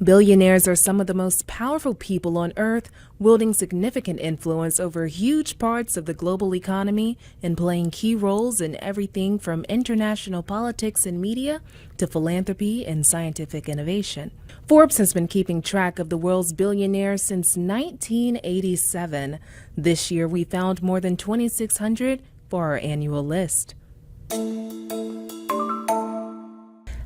Billionaires are some of the most powerful people on earth, wielding significant influence over huge parts of the global economy and playing key roles in everything from international politics and media to philanthropy and scientific innovation. Forbes has been keeping track of the world's billionaires since 1987. This year, we found more than 2,600 for our annual list.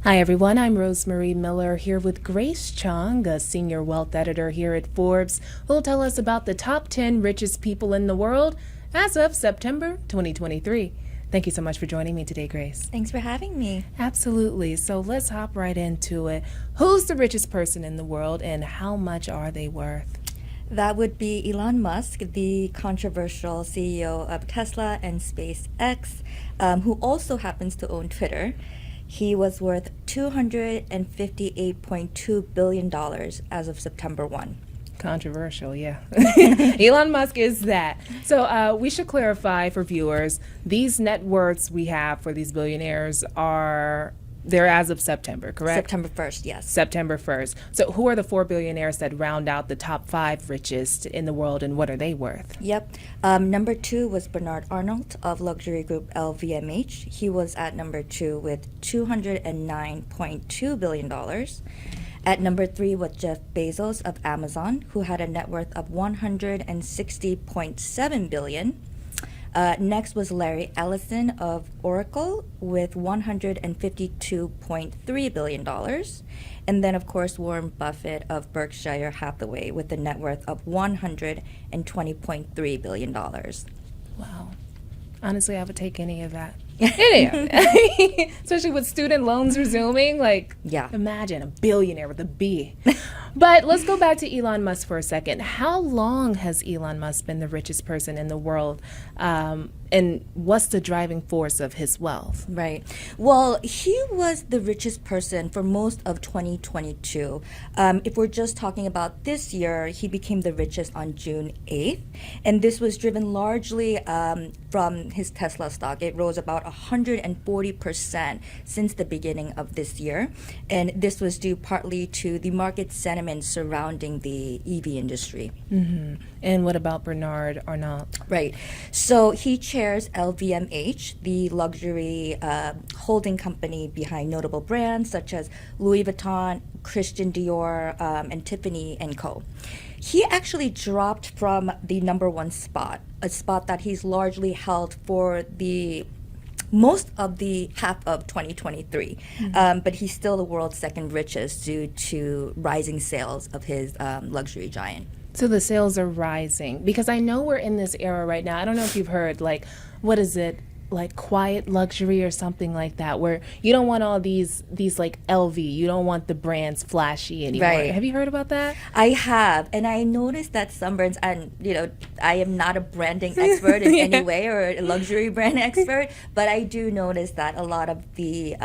Hi everyone, I'm Rosemarie Miller here with Grace Chong, a senior wealth editor here at Forbes, who will tell us about the top 10 richest people in the world as of September 2023. Thank you so much for joining me today, Grace. Thanks for having me. Absolutely. So let's hop right into it. Who's the richest person in the world and how much are they worth? That would be Elon Musk, the controversial CEO of Tesla and SpaceX, who also happens to own Twitter. He was worth $258.2 billion as of September 1. Controversial, yeah. Elon Musk is that. So we should clarify for viewers, these net worths we have for these billionaires they're as of September, correct? September 1st, yes. September 1st. So who are the 4 billionaires that round out the top 5 richest in the world, and what are they worth? Yep. Number 2 was Bernard Arnault of luxury group LVMH. He was at number 2 with $209.2 billion. At number 3 was Jeff Bezos of Amazon, who had a net worth of $160.7 billion. Next was Larry Ellison of Oracle with $152.3 billion. And then, of course, Warren Buffett of Berkshire Hathaway with a net worth of $120.3 billion. Wow. Honestly, I would take any of that. Any. Especially with student loans resuming. Imagine a billionaire with a B. But let's go back to Elon Musk for a second. How long has Elon Musk been the richest person in the world? And what's the driving force of his wealth? Right. Well, he was the richest person for most of 2022. If we're just talking about this year, he became the richest on June 8th. And this was driven largely from his Tesla stock. It rose about 140% since the beginning of this year. And this was due partly to the market sentiment surrounding the EV industry. Mm-hmm. And what about Bernard Arnault? Right. So he chairs LVMH, the luxury holding company behind notable brands such as Louis Vuitton, Christian Dior, and Tiffany & Co. He actually dropped from the number 1 spot, a spot that he's largely held for the most of the half of 2023. Mm-hmm. But he's still the world's second richest due to rising sales of his luxury giant. So the sales are rising because I know we're in this era right now. I don't know if you've heard, what is it? Like quiet luxury or something like that, where you don't want all these like LV, you don't want the brands flashy anymore. Right. Have you heard about that? I have, and I noticed that some brands, and I am not a branding expert in any way or a luxury brand expert, but I do notice that a lot of the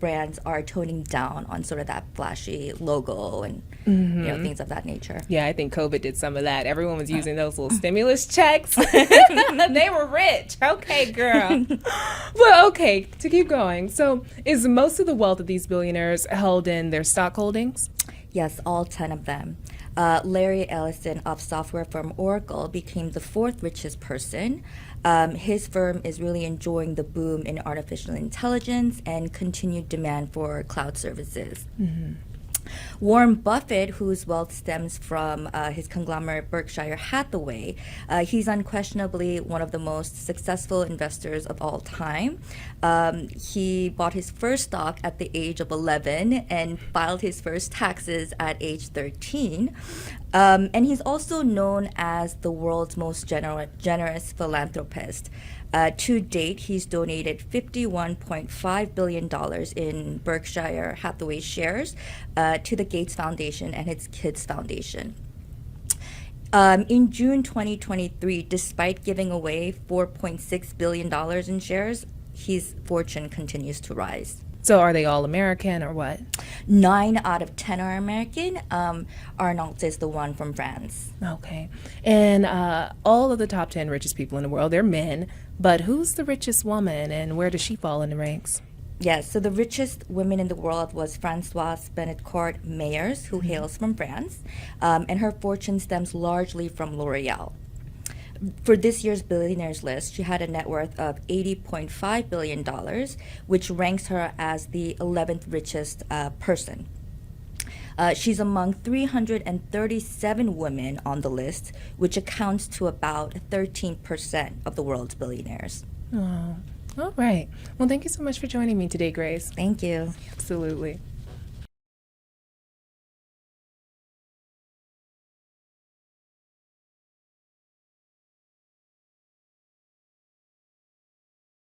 brands are toning down on sort of that flashy logo and things of that nature. Yeah, I think COVID did some of that. Everyone was using those little stimulus checks. They were rich. Okay, girl. Well, okay, to keep going. So is most of the wealth of these billionaires held in their stock holdings? Yes, all 10 of them. Larry Ellison of software firm Oracle became the 4th richest person. His firm is really enjoying the boom in artificial intelligence and continued demand for cloud services. Mm-hmm. Warren Buffett, whose wealth stems from his conglomerate Berkshire Hathaway, he's unquestionably one of the most successful investors of all time. He bought his first stock at the age of 11 and filed his first taxes at age 13. And he's also known as the world's most generous philanthropist. To date, he's donated $51.5 billion in Berkshire Hathaway shares to the Gates Foundation and its Kids Foundation. In June 2023, despite giving away $4.6 billion in shares, his fortune continues to rise. So are they all American or what? 9 out of 10 are American. Arnault is the one from France. Okay. And all of the top 10 richest people in the world, they're men. But who's the richest woman and where does she fall in the ranks? Yes, so the richest woman in the world was Françoise Benetcourt Meyers, who hails from France, and her fortune stems largely from L'Oreal. For this year's Billionaires list, she had a net worth of $80.5 billion, which ranks her as the 11th richest person. She's among 337 women on the list, which accounts to about 13% of the world's billionaires. Oh, all right. Well, thank you so much for joining me today, Grace. Thank you. Absolutely.